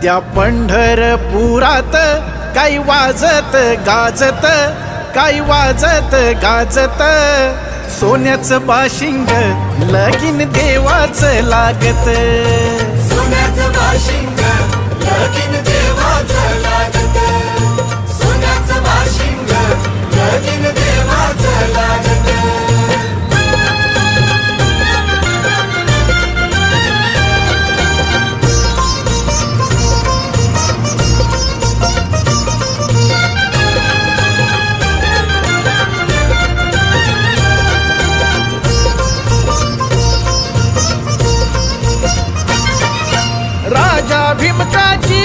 त्या पंढरपुरात काही वाजत गाजत, काही वाजत गाजत, सोन्याचं बाशिंग लगीन देवाचं लागत. सोन्याचं बाशिंग लगीन देवाचं लागत. सोन्याचं बाशिंग लगीन देवाचं लागत. राजा भीमकाची